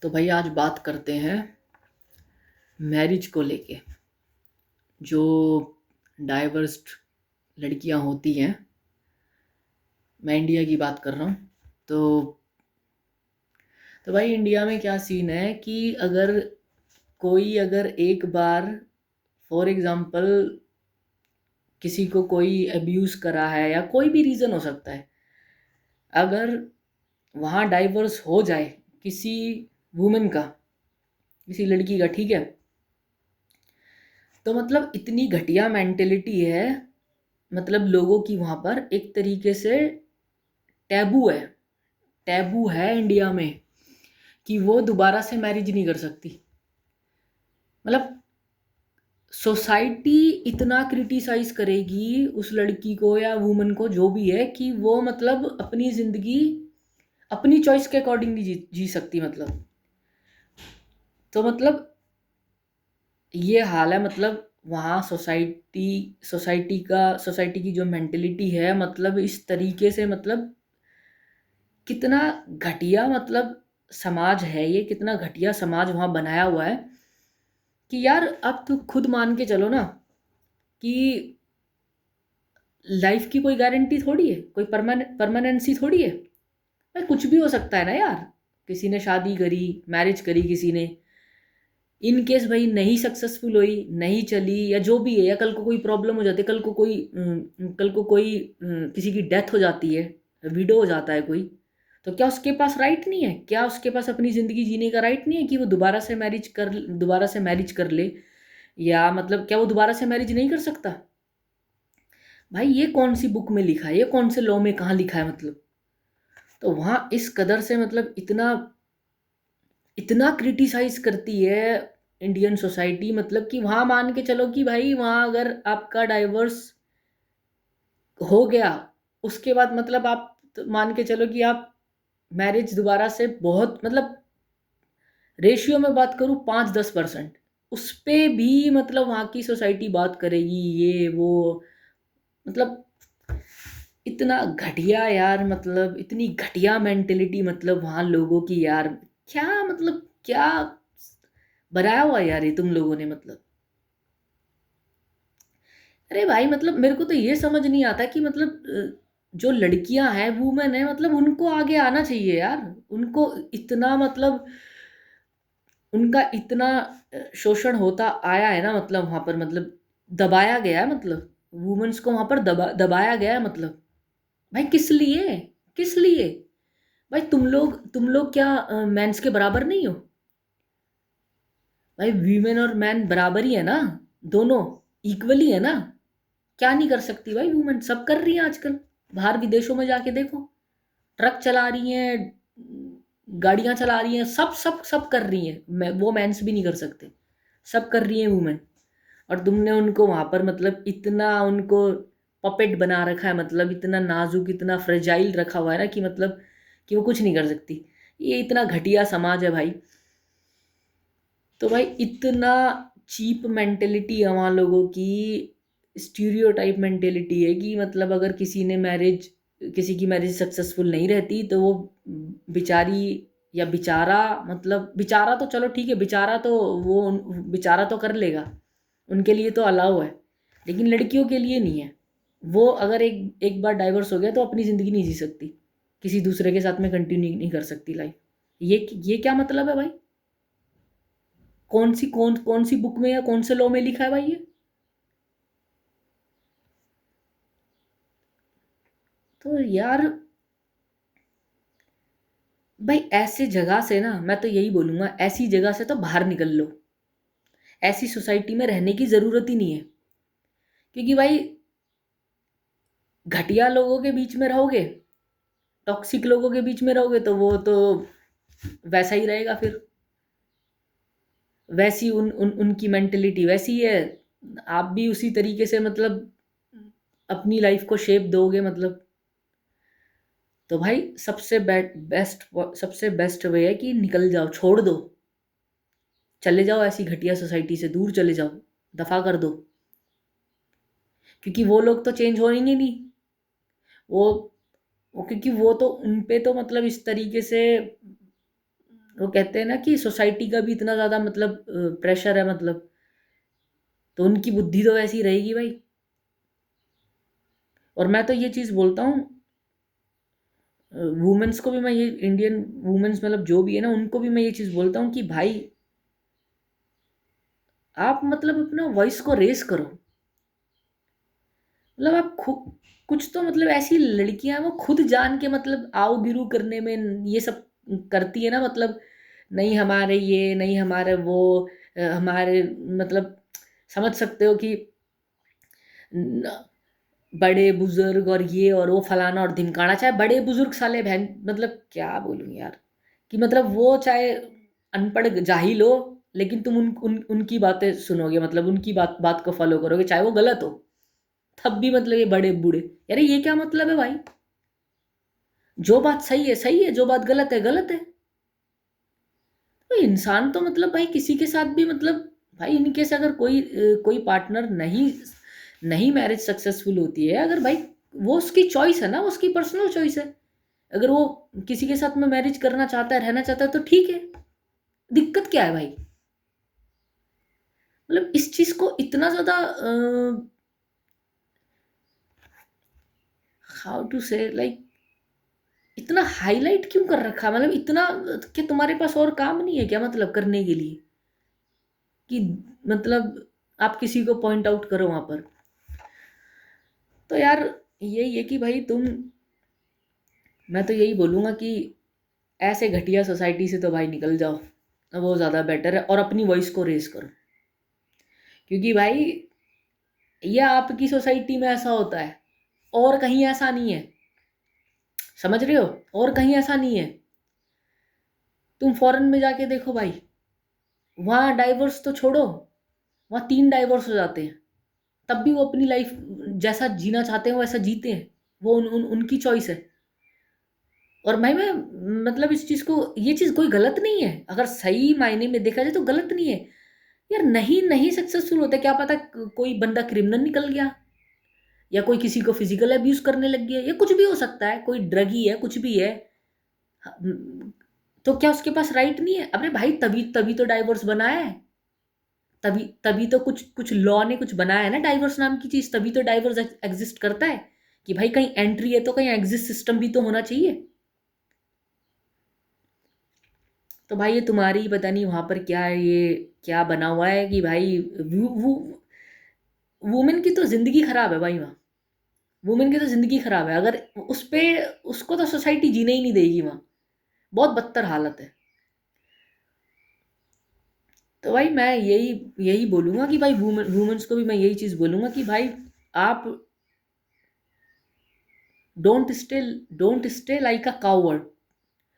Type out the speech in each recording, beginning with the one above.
तो भाई आज बात करते हैं मैरिज को लेके। जो डाइवर्स्ड लड़कियां होती हैं, मैं इंडिया की बात कर रहा हूँ। तो भाई इंडिया में क्या सीन है कि अगर एक बार फॉर एग्जांपल किसी को कोई अब्यूज करा है या कोई भी रीज़न हो सकता है, अगर वहाँ डाइवर्स हो जाए किसी वुमेन का, किसी लड़की का, ठीक है, तो मतलब इतनी घटिया मेंटेलिटी है। मतलब लोगों की वहाँ पर एक तरीके से टैबू है, टैबू है इंडिया में कि वो दोबारा से मैरिज नहीं कर सकती। मतलब सोसाइटी इतना क्रिटिसाइज करेगी उस लड़की को या वुमन को, जो भी है, कि वो मतलब अपनी ज़िंदगी अपनी चॉइस के अकॉर्डिंग नहीं जी सकती। मतलब तो मतलब ये हाल है। मतलब वहाँ सोसाइटी की जो मेंटेलिटी है, मतलब इस तरीके से, मतलब कितना घटिया, मतलब समाज है ये, कितना घटिया समाज वहाँ बनाया हुआ है कि यार अब तो खुद मान के चलो ना कि लाइफ की कोई गारंटी थोड़ी है, कोई परमानेंसी थोड़ी है। भाई कुछ भी हो सकता है ना यार। किसी ने शादी करी, मैरिज करी किसी ने, इन केस भाई नहीं सक्सेसफुल हुई, नहीं चली, या जो भी है, या कल को कोई प्रॉब्लम हो जाती है, कल को कोई किसी की डेथ हो जाती है, विडो हो जाता है कोई, तो क्या उसके पास राइट नहीं है? क्या उसके पास अपनी ज़िंदगी जीने का राइट नहीं है कि वो दोबारा से मैरिज कर ले? या मतलब क्या वो दोबारा से मैरिज नहीं कर सकता? भाई ये कौन सी बुक में लिखा है, ये कौन से लॉ में कहाँ लिखा है? मतलब तो वहाँ इस कदर से, मतलब इतना इतना क्रिटिसाइज करती है इंडियन सोसाइटी। मतलब कि वहाँ मान के चलो कि भाई वहाँ अगर आपका डाइवर्स हो गया, उसके बाद मतलब आप तो मान के चलो कि आप मैरिज दोबारा से, बहुत मतलब रेशियो में बात करूँ 5-10%, उस पे भी मतलब वहाँ की सोसाइटी बात करेगी, ये वो। मतलब इतना घटिया यार, मतलब इतनी घटिया मेंटेलिटी, मतलब वहाँ लोगों की यार। क्या मतलब क्या बनाया हुआ है यार ये तुम लोगों ने? मतलब अरे भाई, मतलब मेरे को तो ये समझ नहीं आता कि मतलब जो लड़कियां हैं, वुमेन है, मतलब उनको आगे आना चाहिए यार। उनको इतना, मतलब उनका इतना शोषण होता आया है ना, मतलब वहां पर, मतलब दबाया गया है, मतलब वुमेन्स को वहां पर दबाया गया है। मतलब भाई किस लिए? किस लिए? भाई तुम लोग क्या मेंस के बराबर नहीं हो? भाई वीमेन और मैन बराबर ही है ना, दोनों इक्वली है ना। क्या नहीं कर सकती भाई वुमेन? सब कर रही हैं आजकल। बाहर विदेशों में जाके देखो, ट्रक चला रही हैं, गाड़ियां चला रही हैं, सब सब सब कर रही हैं। वो मेंस भी नहीं कर सकते, सब कर रही हैं वुमेन। और तुमने उनको वहां पर, मतलब इतना उनको पपेट बना रखा है, मतलब इतना नाजुक, इतना फ्रेजाइल रखा हुआ है ना कि मतलब कि वो कुछ नहीं कर सकती। ये इतना घटिया समाज है भाई। तो भाई इतना चीप मेंटेलिटी है वहाँ लोगों की, स्टीरियोटाइप मेंटेलिटी है कि मतलब अगर किसी की मैरिज सक्सेसफुल नहीं रहती तो वो बेचारी या बेचारा, मतलब बेचारा तो चलो ठीक है, बेचारा तो वो बेचारा तो कर लेगा, उनके लिए तो अलाउ है, लेकिन लड़कियों के लिए नहीं है। वो अगर एक एक बार डाइवर्स हो गया तो अपनी ज़िंदगी नहीं जी सकती, किसी दूसरे के साथ में कंटिन्यू नहीं कर सकती लाइफ। ये क्या मतलब है भाई? कौन सी बुक में या कौन से लॉ में लिखा है भाई ये? तो यार भाई ऐसे जगह से ना, मैं तो यही बोलूंगा, ऐसी जगह से तो बाहर निकल लो। ऐसी सोसाइटी में रहने की जरूरत ही नहीं है। क्योंकि भाई घटिया लोगों के बीच में रहोगे, टॉक्सिक लोगों के बीच में रहोगे, तो वो तो वैसा ही रहेगा फिर। वैसी उनकी मेंटेलिटी वैसी है, आप भी उसी तरीके से मतलब अपनी लाइफ को शेप दोगे। मतलब तो भाई सबसे बेस्ट वे है कि निकल जाओ, छोड़ दो, चले जाओ, ऐसी घटिया सोसाइटी से दूर चले जाओ, दफा कर दो। क्योंकि वो लोग तो चेंज होंगे नहीं। वो क्योंकि वो तो उन पे तो मतलब इस तरीके से वो कहते हैं ना कि सोसाइटी का भी इतना ज़्यादा मतलब प्रेशर है, मतलब तो उनकी बुद्धि तो वैसी रहेगी भाई। और मैं तो ये चीज़ बोलता हूँ, वुमेन्स को भी मैं ये, इंडियन वुमेन्स मतलब जो भी है ना, उनको भी मैं ये चीज़ बोलता हूँ कि भाई आप मतलब अपना वॉइस को रेस करो। मतलब आप खुद कुछ तो मतलब ऐसी लड़कियां वो खुद जान के मतलब आओ गिरू करने में ये सब करती है ना, मतलब नहीं हमारे ये, नहीं हमारे वो, हमारे मतलब समझ सकते हो कि न- बड़े बुजुर्ग और ये और वो फलाना और ढिमकाना, चाहे बड़े बुजुर्ग साले बहन, मतलब क्या बोलूं यार, कि मतलब वो चाहे अनपढ़ जाहिल हो, लेकिन तुम उनकी बातें सुनोगे, मतलब उनकी बात बात को फॉलो करोगे चाहे वो गलत हो, तब भी मतलब ये बड़े बूढ़े, यार ये क्या मतलब है भाई? जो बात सही है सही है, जो बात गलत है गलत है। तो इंसान तो मतलब भाई किसी के साथ भी मतलब, भाई इनके से अगर कोई पार्टनर नहीं नहीं मैरिज सक्सेसफुल होती है, अगर भाई वो उसकी चॉइस है ना, वो उसकी पर्सनल चॉइस है। अगर वो किसी के साथ में मैरिज करना चाहता है, रहना चाहता है, तो ठीक है, दिक्कत क्या है भाई? मतलब इस चीज को इतना ज्यादा हाउ टू से लाइक इतना हाईलाइट क्यों कर रखा, मतलब इतना कि तुम्हारे पास और काम नहीं है क्या मतलब करने के लिए, कि मतलब आप किसी को पॉइंट आउट करो वहां पर? तो यार यही है कि भाई तुम, मैं तो यही बोलूंगा कि ऐसे घटिया सोसाइटी से तो भाई निकल जाओ, वो ज़्यादा बेटर है, और अपनी वॉइस को रेस करो। क्योंकि भाई ये आपकी सोसाइटी में ऐसा होता है, और कहीं ऐसा नहीं है, समझ रहे हो? और कहीं ऐसा नहीं है। तुम फॉरेन में जाके देखो भाई, वहाँ डाइवोर्स तो छोड़ो, वहाँ 3 डाइवोर्स हो जाते हैं, तब भी वो अपनी लाइफ जैसा जीना चाहते हैं वैसा जीते हैं। वो उनकी चॉइस है। और भाई मैं मतलब इस चीज़ को, ये चीज़ कोई गलत नहीं है, अगर सही मायने में देखा जाए तो गलत नहीं है। यार नहीं नहीं सक्सेसफुल होते, क्या पता कोई बंदा क्रिमिनल निकल गया, या कोई किसी को फिजिकल अब्यूज करने लग गया, या कुछ भी हो सकता है, कोई ड्रगी है, कुछ भी है। तो क्या उसके पास राइट नहीं है? अरे भाई तभी तभी तो डाइवोर्स बना है, तभी तभी तो कुछ कुछ लॉ ने कुछ बनाया है ना डाइवोर्स नाम की चीज, तभी तो डाइवोर्स एग्जिस्ट करता है, कि भाई कहीं एंट्री है तो कहीं एग्जिट सिस्टम भी तो होना चाहिए। तो भाई ये तुम्हारी पता नहीं वहां पर क्या है, ये क्या बना हुआ है कि भाई वुमेन की तो जिंदगी खराब है भाई वहाँ। वुमेन की तो जिंदगी खराब है, अगर उस पे उसको तो सोसाइटी जीने ही नहीं देगी वहाँ, बहुत बदतर हालत है। तो भाई मैं यही यही बोलूंगा कि भाई वुमेन्स को भी मैं यही चीज बोलूंगा कि भाई आप don't stay like a coward.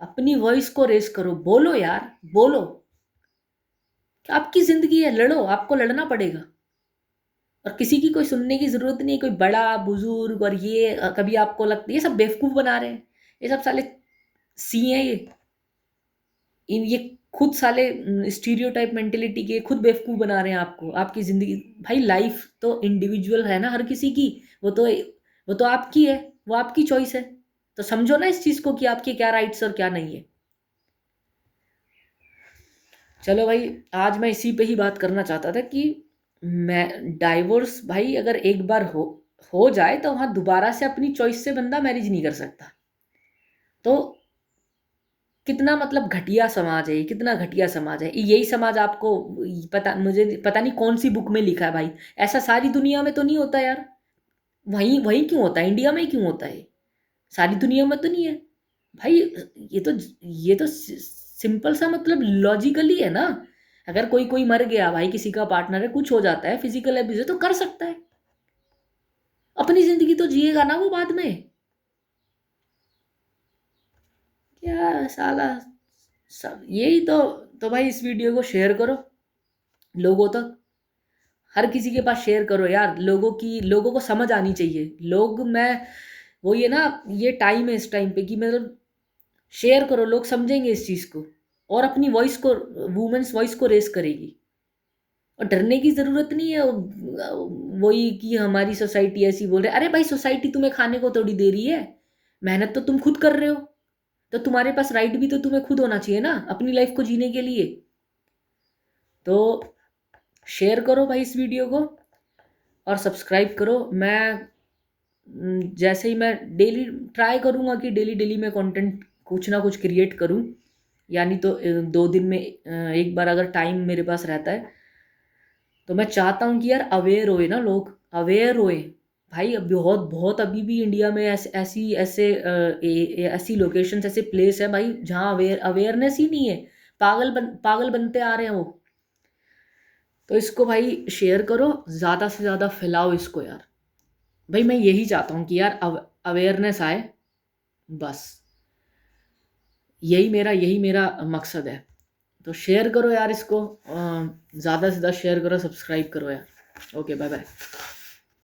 अपनी वॉइस को रेस करो, बोलो यार, बोलो। आपकी जिंदगी है, लड़ो, आपको लड़ना पड़ेगा। और किसी की कोई सुनने की जरूरत नहीं है, कोई बड़ा बुजुर्ग और ये कभी आपको लगता है ये सब बेवकूफ बना रहे हैं, ये सब साले सी हैं ये, इन ये खुद साले स्टीरियोटाइप मेंटेलिटी के खुद बेवकूफ बना रहे हैं आपको, आपकी जिंदगी। भाई लाइफ तो इंडिविजुअल है ना हर किसी की, वो तो आपकी है, वो आपकी चॉइस है। तो समझो ना इस चीज को कि आपके क्या राइट्स और क्या नहीं है। चलो भाई, आज मैं इसी पे ही बात करना चाहता था कि मैं डाइवोर्स भाई अगर एक बार हो जाए तो वहां दोबारा से अपनी चॉइस से बंदा मैरिज नहीं कर सकता। तो कितना मतलब घटिया समाज है ये, कितना घटिया समाज है यही समाज आपको, मुझे पता नहीं कौन सी बुक में लिखा है भाई। ऐसा सारी दुनिया में तो नहीं होता यार, वहीं वहीं क्यों होता है, इंडिया में ही क्यों होता है? सारी दुनिया में तो नहीं है भाई। ये तो सिंपल सा मतलब लॉजिकली है ना। अगर कोई कोई मर गया भाई, किसी का पार्टनर है, कुछ हो जाता है, फिजिकल एब्यूज है, तो कर सकता है, अपनी जिंदगी तो जिएगा ना वो बाद में। क्या साला सब यही तो भाई इस वीडियो को शेयर करो लोगों तक, हर किसी के पास शेयर करो यार, लोगों को समझ आनी चाहिए। मैं वो ये ना, ये टाइम है इस टाइम पे कि मतलब शेयर करो, लोग समझेंगे इस चीज को, और अपनी वॉइस को, वुमेन्स वॉइस को रेस करेगी। और डरने की जरूरत नहीं है। वही कि हमारी सोसाइटी ऐसी बोल रहे, अरे भाई सोसाइटी तुम्हें खाने को थोड़ी दे रही है, मेहनत तो तुम खुद कर रहे हो। तो तुम्हारे पास राइट भी तो तुम्हें खुद होना चाहिए ना अपनी लाइफ को जीने के लिए। तो शेयर करो भाई इस वीडियो को और सब्सक्राइब करो। मैं जैसे ही मैं डेली ट्राई करूँगा कि डेली डेली मैं कंटेंट कुछ ना कुछ क्रिएट करूँ, यानी तो 2 दिन में एक बार अगर टाइम मेरे पास रहता है तो मैं चाहता हूँ कि यार अवेयर होए ना, लोग अवेयर होए भाई। अब बहुत बहुत अभी भी इंडिया में ऐसी लोकेशंस, ऐसे प्लेस है भाई जहाँ अवेयरनेस ही नहीं है। पागल बनते आ रहे हैं वो। तो इसको भाई शेयर करो, ज़्यादा से ज़्यादा फैलाओ इसको यार। भाई मैं यही चाहता हूँ कि यार अवेयरनेस आए, बस यही मेरा मकसद है। तो शेयर करो यार इसको, ज़्यादा से ज़्यादा शेयर करो, सब्सक्राइब करो यार। Okay, bye bye.